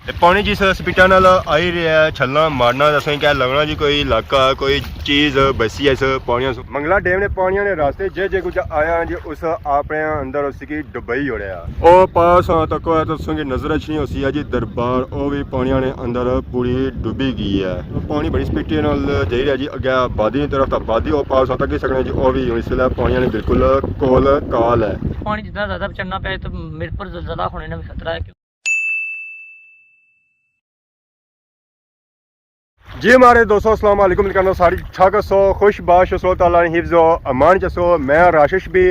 पानी जिस स्पीडा नाल आई रहा है छलना मारना असें क्या लगना जी कोई इलाका कोई चीज़ बसी है इस पानी मंगला डैम ने पानी ने रास्ते जे कुछ आया जी उस अपने अंदर उसकी डुबई हो रहा ओ पास तक तो संगी नजर नहीं हो सी है जी दरबार वो भी पानी ने अंदर पूरी डुबी गई है पानी बड़ी स्पीड नाल जाई रहा जी अगे आबादी की तरफ आबादी वो पास तक ही सकने जी वो भी इस वे पानी ने बिल्कुल कोल काल है पानी जितना ज़्यादा चढ़ना पे तो मेरे पर ज़्यादा होने का भी खतरा है। जी हमारे दोस्तों अस्सलाम वालेकुम करना सारी छाक सो खुश बाश सो ताला हिफ्ज़ो अमान जसो मैं राशिश भी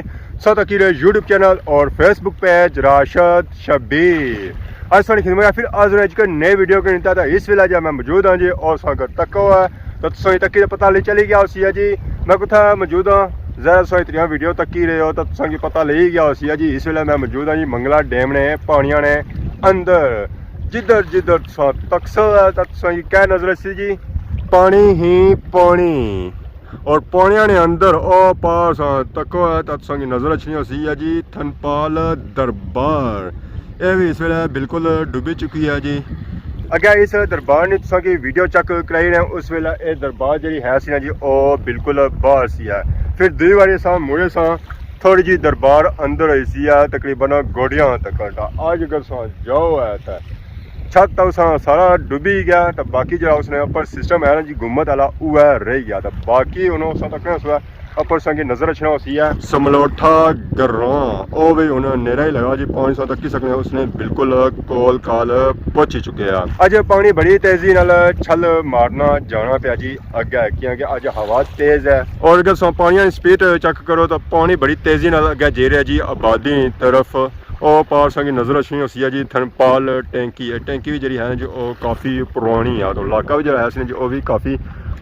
सतकीर यूट्यूब चैनल और फेसबुक पेज राशद शबीर आज सारी खिदमत फिर आज का नए वीडियो के निता था इस वेला मैं मौजूद हाँ जी और सागर तक है तो सोई तक की पता नहीं चली गया उसी है जी मैं कुछ मौजूद हाँ ज़रा सोई त्रिया वीडियो तक ही रहे हो तो की पता ले ही गया उसी है जी इस वेला मैं मौजूद हाँ जी मंगला डैम ने पानिया ने अंदर जिधर जिधर तक क्या नजर सी जी पानी ही पानी और पानिया ने अंदर ओ पास तक तत्संगी नजर अच्छी सी है जी थनपाल दरबार ये भी इस वे बिल्कुल डुबी चुकी है जी अगर इस दरबार ने तुसा की वीडियो चेक कराई रहे उस वेला ये दरबार जी है सी ना जी ओ बिल्कुल बाहर सी है फिर दूसरी बारी सा मुड़े सा थोड़ी जी दरबार अंदर आई सी है तकरीबन गोडियां तक आज अगर सा जाओ है तो छत तो सारा डुबी गया तो बाकी जो उसने अपर सिस्टम है ना जी गुम्मत वाला वह रह गया तो बाकी उन्होंने तक अपर संगी नजर रखना उसी है समलोठा ग्रां ओ भी उन्हें नेरा ही लगा जी पानी सौ तक की सकने उसने बिल्कुल कोल काल पहुंच चुके हैं अज पानी बड़ी तेजी नाल छल मारना जाना पे जी अगे क्योंकि अज हवा तेज है और अगर सो पानी स्पीड चेक करो तो पानी बड़ी तेजी नाल अगे जे रहा जी आबादी तरफ और पार संगी नजर अच्छी होती है जी थनपाल टैंकी है टैंकी भी जी है जो काफ़ी पुरानी है तो इलाका भी जो है जी वो भी काफ़ी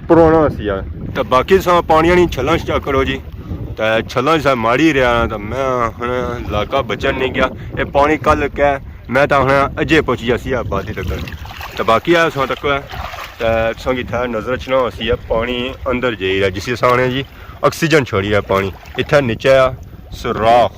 पुराना सी है तो बाकी पानी नहीं छलां चेक करो जी तो छलां सा माड़ी रहा तो मैं हम इलाका बचन नहीं गया ये पानी कल क्या मैं तो हम अजे पहुंची जा सी आबादी तक तो बाकी है सो तक तो संगी था नजर अच्छी होती है पानी अंदर जा रहा जिस सामने जी ऑक्सीजन छोड़ी है पानी इतना नीचे सुराख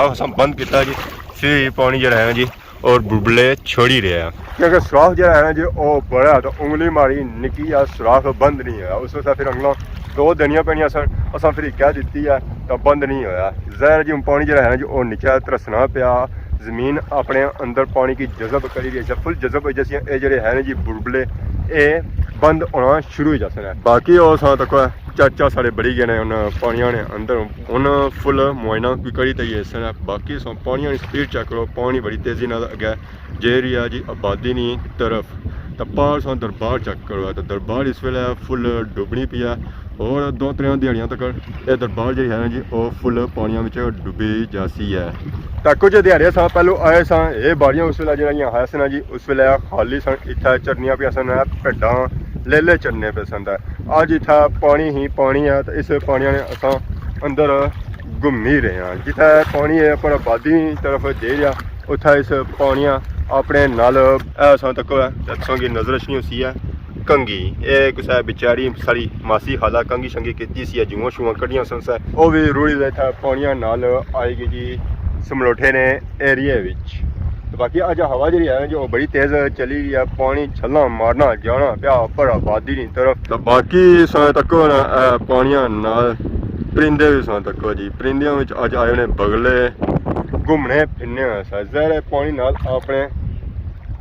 अस बंद किया जी फिर पानी जो है जी और बुलबुले छोड़ी रहे हैं क्योंकि सुराख जो है जी वो बड़ा तो उंगली मारी निकी या सुराख बंद नहीं होया उस वक्त फिर अगलों दो देनिया पैनिया सन असा फिर कह दी है तो बंद नहीं होया ज़ाहिर जी पानी जो है जी वो नीचे तरसना पिया जमीन अपने अंदर पानी की जज़ब करी रही है फुल जज़ब जैसे ये जो है जी बुलबुले ये बंद होना शुरू हो जाते हैं बाकी और तक चाचा साढ़े बड़ी गए उन पानिया ने अंदर उन फुल मुआयना भी करी तई इस बाकी सो पानिया स्पीड चेक करो पानी बड़ी तेजी नाल अगे जे रही है जी आबादी नी तरफ तो पार सो दरबार चेक करो तो दरबार इस वे फुल डुबनी पी है और 2-3 दिहाड़ियां तक ये दरबार जी है जी वो फुल पानिया में डुबी जासी है तो कुछ दिहाड़ियां सा पहलू आए सा ये बाड़ियां उस वे जो है सन जी उस वे खाली सन इतना चरनिया पिया सन भिड्डां लेले चरने पे सन अज इतना पानी ही पानी है तो इस पानी ने अस अंदर घूम ही रहे हैं जिथे पानी है पर आबादी तरफ दे रहा उतना इस पानिया अपने नाल तक दसों की नजर अच्छी होती है कंगी ये कुछ बेचारी सारी मासी खाला कंगी शंगी की सी जुआं शुआं कड़ियां सन वो भी रूड़ी इतना पानिया नाल आएगी जी समलोठे ने एरिए तो बाकी अज हवा जी है जो बड़ी तेज चली रही है पानी छला मारना जाना पिया पर आबादी की तरफ तो बाकी तक पानिया नाल परिंदे भी तक जी परिंदियों में अज आए ने बगले घूमने फिरने ज़ाहिर पानी नाल अपने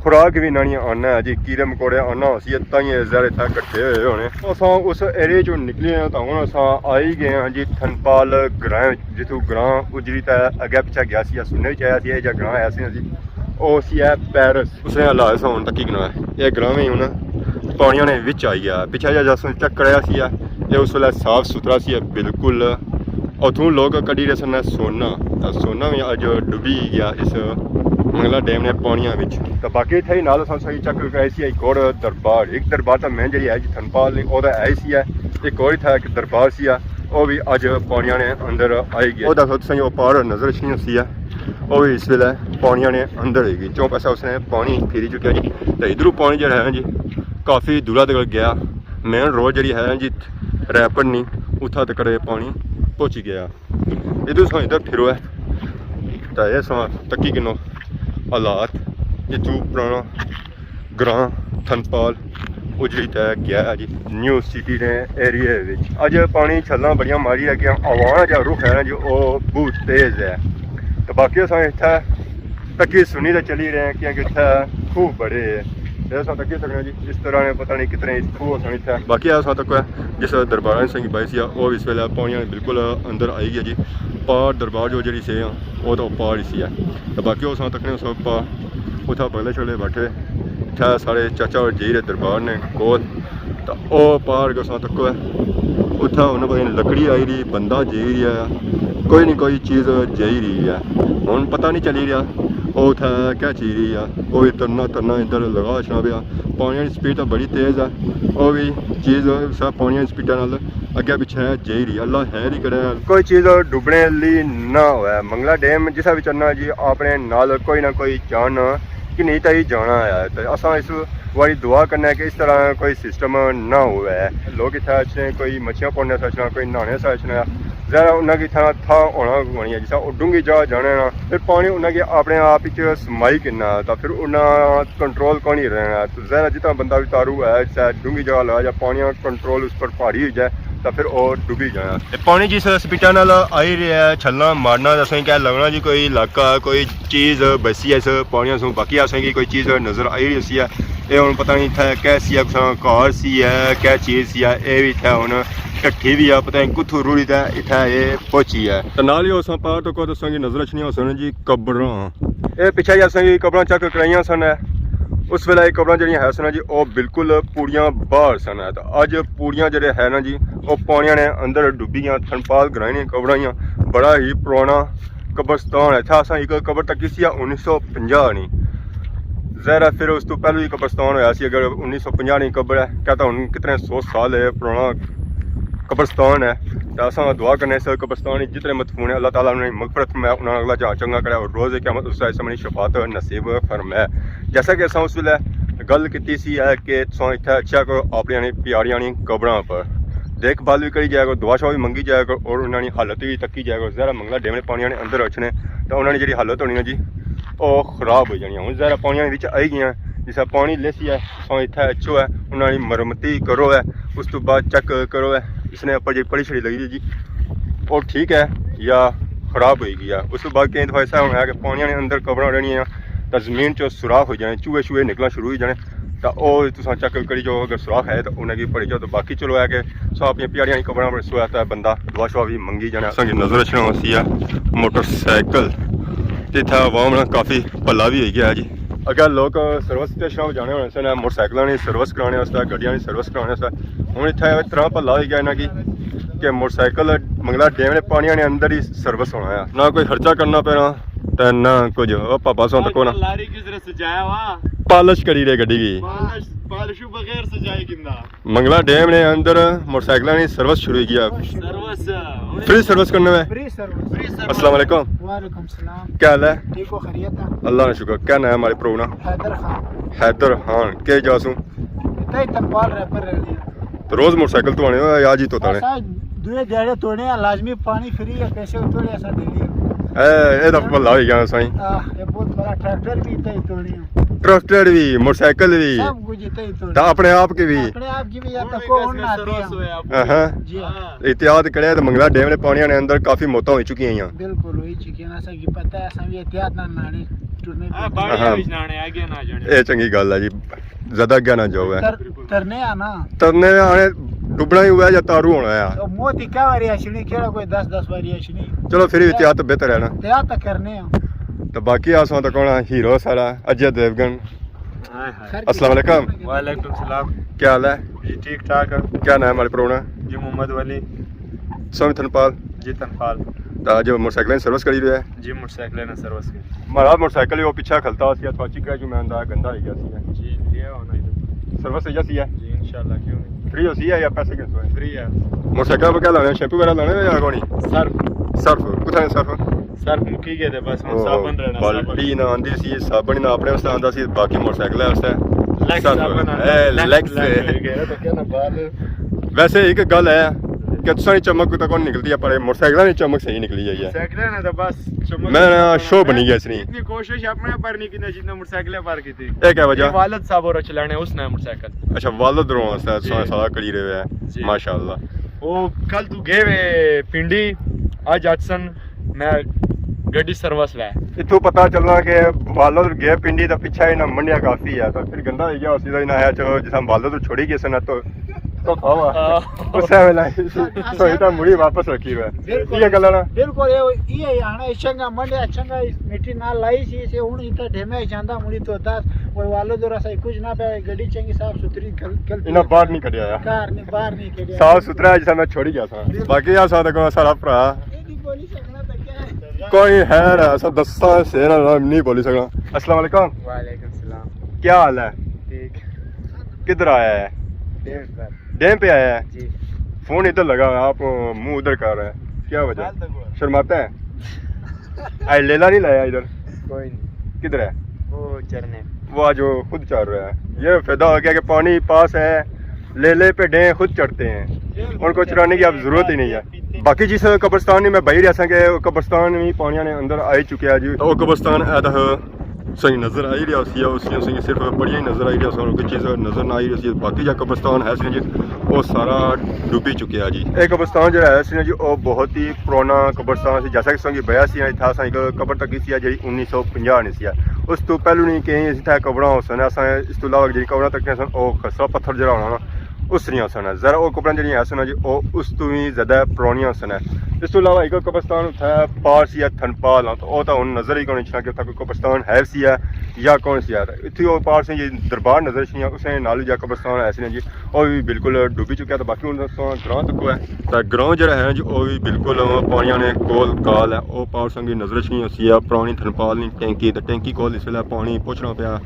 खुराक भी नानी आना है जी कीड़े मकोड़े आना उसी ताइए ज़ाहिर इतना कट्ठे हुए होने अस उस एरिए चो निकले हैं तो हम अस आई गए हैं जी थनपाल ग्रां जितू ग्रां उजरी तो अगे पिछा गया सुनने भी आया सी ग्रां आया जी वो सी है पैरिस उसने हालात सा हूँ तक की गना ये ग्रां में हूँ पानिया ने विच आई गया पिछा जा जस चेक कराया सी ये उस वे साफ सुथरा सी बिल्कुल उतों लोग कड़ी रहे सन सोना भी अज डुबी गया इस मंगला डैम ने पानिया तो बाकी इतने ही नाल सही चेक कराई सी एक और दरबार एक दरबार तो मैं जी है जी थनपाल नहीं वो है सी है एक और था एक दरबार सी वो भी अज पानिया ने अंदर आई गया वो सही वो पार नजर अच्छी सी है वो भी इस वे पानिया ने अंदर आई गई चौं पैसा उसने पानी फिरी चुका जी तो इधरों पानी जो है जी काफ़ी दूरा तक गया मेन रोड जी है जी रैपड नहीं उतना तक पानी पहुँच गया इधर सो इधर फिरो है तो ये सो तकी किनो हालात जितू पुराना ਗ੍ਰਾਂ ਥਨਪਾਲ ਉਜੜੀ ਤੈ ਗਿਆ ਜੀ ਨਿਊ ਸਿਟੀ ਦੇ ਏਰੀਏ ਵਿੱਚ। ਅੱਜ ਪਾਣੀ ਛੱਲਾਂ ਬੜੀਆਂ ਮਾਰੀ ਹੈ ਕਿ ਆਵਾਜ਼ ਜਾਂ ਰੁਖ ਹੈ ਨਾ ਜੀ ਉਹ ਬਹੁਤ ਤੇਜ਼ ਹੈ। ਤੇ ਬਾਕੀ ਅਸਾਂ ਇੱਥੇ तकी सुनी तो चली रहे हैं क्योंकि इतना खूह बड़े है ऐसा तकी सकते जी इस तरह ने पता नहीं कितने खूह सन इतना। बाकी ऐसा तक जिस दरबार सिंह बाई सी वो इस वेले पानी बिल्कुल अंदर आई गया जी। पार दरबार जो जी से वो तो पार ही सी है। तो बाकी उस तक ने सब उतना बगले छगले बैठे इतना सारे चाचा और जी दरबार ने कोल तो वो पार उस तक उतना उन्होंने लकड़ी आई रही बंदा जी रहा है कोई नहीं कोई चीज़ जी रही है हूँ पता नहीं चली रहा वो उठा क्या चीज रही है वो भी तरना तरना इधर लगा छना पिया। पानी की स्पीड तो बड़ी तेज़ है वो भी चीज़ सब पानी की स्पीडा नाल अगे पिछे जा रही है। अल्लाह है नहीं करे कोई चीज़ डुबने ली ना हुआ। मंगला डैम जिसा भी चलना जी अपने नाल कोई ना कोई जान कि नहीं तो ही जाना है। तो असा इस वाली दुआ करना है कि इस तरह कोई सिस्टम ना हुआ है। लोग इतना अच्छे कोई मच्छियाँ पौड़ने से अच्छा कोई नहाने से अच्छा ज़रा उन्हें था होना होनी है जिस डूंगी जगह जाने ना फिर पानी उन्हें अपने आप ही समाई किन्ना तो फिर उन्हें कंट्रोल कौन ही रहना। तो ज़रा जितना बंदा भी तारू है चाहे डूंगी जगह लगा जाए पानी कंट्रोल उस पर पहाड़ी हो जाए तो फिर और डूबी जाए। पानी जिस स्पीडा नाल आई रहा है छलना मारना असें क्या लगना जी कोई इलाका कोई चीज़ बसी है इस पानी से। बाकी असें की कोई चीज़ नज़र आई रही सी है ये हूँ पता नहीं इतना क्या सी है कार सी है क्या चीज़ सी है ये भी इतना हूँ ढट्ठी भी है पता नहीं कुत्थू रूड़ी था इतना ये पहुंची है। तो नाल ही उस पार तो को दसा नजर रखनी सन जी कब्र ये पिछे जी असें कब्र चेक कराइया सन उस वेले कब्र जी है सन जी वो बिल्कुल पूड़ियां बाहर सन। तो अज पूड़ियां जड़े है ना जी वो पानिया ने अंदर डुबियां थनपाल ग्राइया कब्राइयां बड़ा ही पुराना कब्रस्तान है। था एक कब्र तक किसी 1950 नहीं ज़रा फिर उस तो पहले ही कब्रस्तान होया सी। अगर 1950 नहीं कब्र है क्या तो हम कितने 100 साल है पुराना कब्रस्तान है। तो असा दुआ करने से कब्रस्तान जितने मदफून है अल्लाह ताला ने मगफरत में उन्होंने अगला जहाँ चंगा करे और रोज़ क़यामत उस समय शफात नसीब फरमाए। जैसा कि असा उस वेले गल की सी है कि इतना अच्छा करो अपनी प्यारियां कब्रां पर देखभाल भी करी जाएगा दुआ शवा भी मंगी जाएगा और उन्होंने हालत भी तकी जाएगा। ज़रा मंगला डेमने पानी ने अंदर रखने तो उन्होंने जी हालत होनी है जी वो खराब हो जानी हूँ। ज़रा पानी आई गई जिस पानी लेसी है इतना अच्छो है उन्होंने मरम्मती करो है उस तो बाद चेक करो है इसने ऊपर जी पड़ी छड़ी लगी जी वो ठीक है या खराब हो गई है। उस तो बाद कई दफा ऐसा होना है कि पानी ने अंदर कब्रां रहनी तो जमीन चो सुराख हो जाए चूहे शूहे निकलना शुरू हो जाने तो वह तुम चेक करी जाओ अगर सुराख है तो उन्हें पड़ी जाओ। तो बाकी चलो है कि सो अपनी प्यारियां कब्रां पर सोया तो बंदा दुआ शुआ भी मंगी जाने। असें नजर रखना सी है मोटरसाइकिल तो इतना आवाम काफ़ी भला भी हो गया है जी। अगर लोग सर्विस स्टेशन पर जाने होने से मोटरसाइकिलों की सर्विस कराने वास्ते गड्डियां की सर्विस कराने वास्ते हूँ इतना तरह भला हो गया इन्हें कि मोटरसाइकिल मंगला डेम ने पानी ने अंदर ही सर्विस होना है ना कोई खर्चा करना पैना तो ना कुछ पापा सौ तक होना पालिश करी रहे गड्डी की मंगला डैम ने अंदर मोटरसाइकिलों की सर्विस शुरू की फ्री सर्विस करने में। अस्सलाम वालेकुम क्या हाल है? अल्लाह ने शुक्र। क्या नाम है हमारे प्रो ना? हैदर खान के जासू तो रोज मोटरसाइकिल तो आने आज ही तो लाजमी पानी फ्री है पैसे थोड़े ऐसा देने ए तो भला हो गया साईं ये बहुत बड़ा ट्रैक्टर भी इतना ही तोड़ी ट्रस्टेड भी मोटरसाइकिल भी सब कुछ इतना ही तोड़ी अपने आप की भी अपने आप की भी या तो कौन ना हां एहतियात करे तो मंगला डैम ने पानी ने अंदर काफी मौतें हो चुकी हैं बिल्कुल हुई चुकी है ऐसा की पता है सब एहतियात ना नाने टूटने बाड़ी नाने आगे ना जाने ये चंगी गल है जी ज्यादा अगे ना जाओ है तरने आना तरने आने डुबना ही हुआ या तारू होना है तो मोती क्या वारी अशनी खेड़ा कोई 10 वारी अशनी चलो फिर एहतियात बेहतर है ना एहतियात तो करने तो बाकी आसमा तो कौन हीरो सारा अजय देवगन। अस्सलाम वालेकुम। वालेकुम सलाम। क्या हाल है जी ठीक ठाक है। क्या नाम है हमारे प्रोना? जी मोहम्मद वली स्वामी थनपाल जी तनपाल। तो आज मोटरसाइकिल सर्विस करी रहे हैं जी मोटरसाइकिल ने सर्विस की हमारा मोटरसाइकिल वो पीछा खलता सी थोड़ा चिकरा जो मैं अंदा गंदा हो गया सी जी लिया होना इधर सर्विस सही सी है जी इंशाल्लाह क्यों नहीं फ्री हो सी है या पैसे किस है फ्री है। मोटरसाइकिल पर क्या लाने शैम्पू वगैरह लाने या कोनी सर्फ कुछ सर्फ सर्फ मुकी गए थे बस हम साबुन रहना बाल्टी ना आंदी सी साबुन ना अपने वास्ते आंदा सी बाकी मोटरसाइकिल वास्ते लेग लेग से तो क्या ना बाल वैसे एक गल है कितना चमक तक निकलती है पर मोटरसाइकिल की चमक सही निकली है साइकिल ने तो बस मैं शो बनी गया इसने इतनी कोशिश अपने पर नहीं की जितना मोटरसाइकिल पार की थी ये क्या वजह वालद साहब और चलाने उसने मोटरसाइकिल अच्छा वालद रो सारा करी रहे जी। हैं माशाल्लाह वो कल तू गए वे पिंडी आज अटसन मैं गड्डी सर्विस लै इतों पता चलना कि वालद गए पिंडी का पिछा ही ना मंडिया काफी है तो फिर गंदा हो गया उसी ना है चलो जिस वालद तो छोड़ी गए सन तो खावा उस वेला तो इतना मुड़ी वापस रखी हुआ है ये गल ना बिल्कुल ये आना चंगा मंडे चंगा मिट्टी ना लाई सी से हुन इतना ढेमे जांदा मुड़ी तो 10 वो वालो दोरा सही कुछ ना पे गड्डी चंगी साफ सुथरी कल इना बाहर नहीं कढ़िया यार कार नहीं बाहर नहीं कढ़िया साफ सुथरा जिस मैं छोड़ी गया था बाकी यार साथ को सारा भरा नहीं बोली सकना तो क्या है कोई है ऐसा दस्ता से ना नहीं बोली सकना अस्सलाम वालेकुम वालेकुम सलाम क्या हाल है ठीक किधर आया है डेढ़ पर डैम पे आया है जी फोन इधर लगा आप मुंह उधर कर रहे हैं क्या वजह शर्माते हैं आई लेला नहीं लाया इधर कोई नहीं किधर है वो चरने वो आज वो खुद चढ़ रहा है ये फायदा हो गया कि पानी पास है लेले पे डे खुद चढ़ते हैं उनको चढ़ाने की अब जरूरत ही नहीं है बाकी जिस कब्रस्तान में मैं बही रहा के कब्रस्तान में पानी ने अंदर आ ही चुके हैं जी वो कब्रस्तान आदा सही नजर आई रहा सी उसकी सिर्फ बढ़िया ही नजर आई रहा कोई चीज़ नजर ना आई रही सी बाकी जो कब्रस्तान है जी वो सारा डूबी चुके हैं जी ये कब्रस्तान जो है सी जी वो बहुत ही पुराना कब्रस्तान से जैसा कि संगी बया सी था असा एक कबर तक सी जी 1950 नहीं सी उस तो पहलू नहीं कहीं इतना कबर हो सन अस इस तो इलावा जी कबर तक सन वो खसरा पत्थर जरा होना ना उस नहीं सन जरा वो कबर जी सन जी वो उस तो भी ज़्यादा पुरानियां सन इस तो इलावा एक कब्रस्तान उत्थे पास या थनपाल तो वो तो हूँ नजर ही कौन छना कि उत्थे कोई कब्रस्तान है सी है या कौन सी है इतनी वो पास जी दरबार नजर छी उस नाल जा कब्रस्तान ऐसे जी वो भी बिल्कुल डूबी चुका तो बाकी हूँ ग्रां तक है तो ग्रां जो है जी वो भी बिल्कुल पानिया ने कोल काल है वो पास संगी नजर छी सी पुरानी थनपाल नहीं टैंकी तो टैंकी कोल इस वे पानी पुछना पाया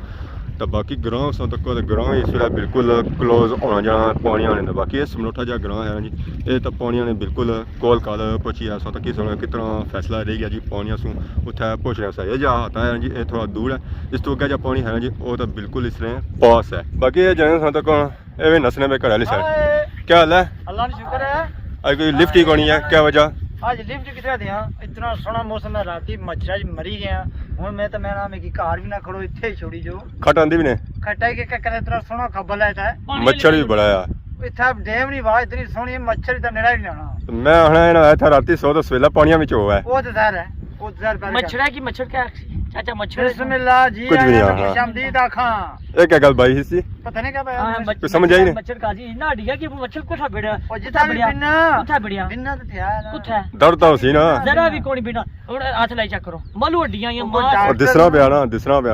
तो बाकी ग्रां उस तक ग्रां इस वे बिल्कुल क्लोज होना जाना पानी आने का बाकी ये समलोठा जहा ग्रां है जी ये तो पानिया ने बिल्कुल कोल काल पहुँची है तक कितना फैसला रह गया जी पानिया सू उत्थे पहुँचने सा ये जहाँ आता है जी ये थोड़ा दूर है इस तो अगर जहाँ पानी है जी वो तो बिल्कुल इस तरह पास है बाकी ये जाने तक ये भी नसने में घर वाली साइड क्या हाल है अल्लाह का शुक्र है आज कोई लिफ्ट ही कोनी है क्या वजह आज लिफ्ट कितने दिया इतना सोहना मौसम है राती मच्छर मरी गया हूँ मैं तो मेरा में कि कार भी ना खड़ो इतने ही छोड़ी जो खट आंदी भी ने खटाई के करे इतना सोहना खब्बल है मच्छर भी बड़ा है इतना डैम नहीं वाह इतनी सोहनी मच्छर इतना नेड़ा ही नहीं आना मैं हना आया था राती 100 तो सवेला पानिया में हुआ है वो तो जहर है वो जहर पहले मच्छर है कि मच्छर क्या चाचा मच्छर बिस्मिल्लाह जी कुछ भी नहीं हाँ खुशामदीद आखा ये क्या गल भाई सी पता नहीं क्या भाई कुछ समझ आई नहीं मच्छर काजी ना डिया कि मच्छर कोठा बेड़ा और जिता भी बिना कोठा बढ़िया बिना तो थिया कोठा डर तो सी ना जरा भी कोनी बिना और हाथ लाई चेक करो मालू हड्डियां ये मार और दिसरा पे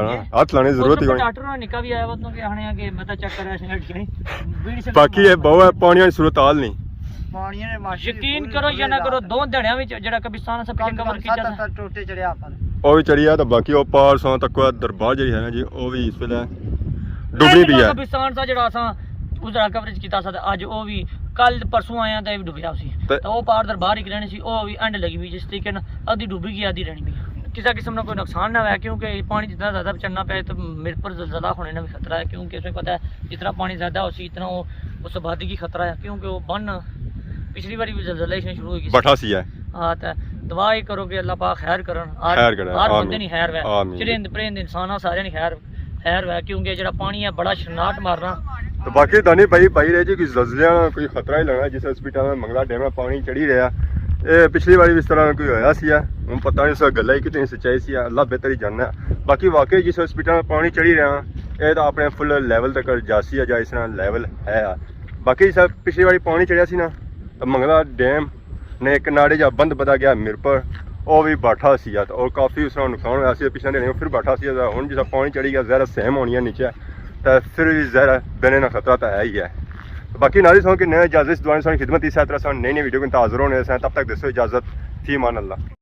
ना हाथ लाने की जरूरत ही कोनी डॉक्टर ने निका भी आया वो के आने के मैं तो चेक कर रहा हड्डियां बाकी ये बहु है पानी की सूरत हाल नहीं पानी ने माशी यकीन करो या ना करो दो धड़ियां में जेड़ा कब्रिस्तान से पीछे कवर किया टोटे चढ़िया पर वो भी चढ़ी है तो बाकी वो पार सौ तक दरबार जी है ना जी वो भी इस वेले डुबनी भी है कब्रिस्तान सा जेड़ा असा उधर कवरेज कीता सा आज वो भी कल परसों आया तो डुबिया सी तो वो पार दरबार ही रहनी सी वो भी एंड लगी हुई जिस तरीके आधी डुबी गई आधी रहनी भी किसी किस्म का कोई नुकसान ना हुआ क्योंकि पानी जितना ज़्यादा चढ़ना पे तो मेरे पर ज़्यादा होने का भी खतरा है क्योंकि उसमें पता है जितना पानी ज़्यादा हो इतना वो उस आबादी की खतरा है क्योंकि वो बन पिछली बारी भी जलजला इसने शुरू हुई बठा सी है हाँ तो दुआ ही करो कि अल्लाह पाक खैर करन खैर करे हर बंदे नहीं खैर वै चरिंद परिंद इंसान सारे नहीं खैर वै क्योंकि जेड़ा पानी है बड़ा शनाट मारना तो बाकी दानी भाई रहे जी कोई जलजिया कोई खतरा ही लगना जिस हॉस्पिटल में मंगला डैम में पानी चढ़ी रहा ये पिछली बारी इस तरह कोई होया सी हूँ पता नहीं उस गल ही कितनी सच्चाई सी अल्लाह बेहतर ही जानना बाकी वाकई जिस हॉस्पिटल में पानी चढ़ी रहा ये तो अपने फुल लैवल तक जासी है या इस तरह लैवल है बाकी सब पिछली बारी पानी चढ़िया सी ना तो मंगला डैम ने एक नाड़े जा बंद बता गया मेरे पर वो भी बाठा सी और काफ़ी उसका नुकसान होया सी पिछले दिन फिर बाठा सी हूँ जिस पानी चढ़ी गया जहर सहम होनी है नीचे तो फिर भी जहर देने का खतरा तो है ही है बाकी नारी सौ कि नए इजाज़त दुआएं खिदमत इस तरह नई नई वीडियो को इंतजार होने तब तक दसो इजाज़त फी मान अल्लाह।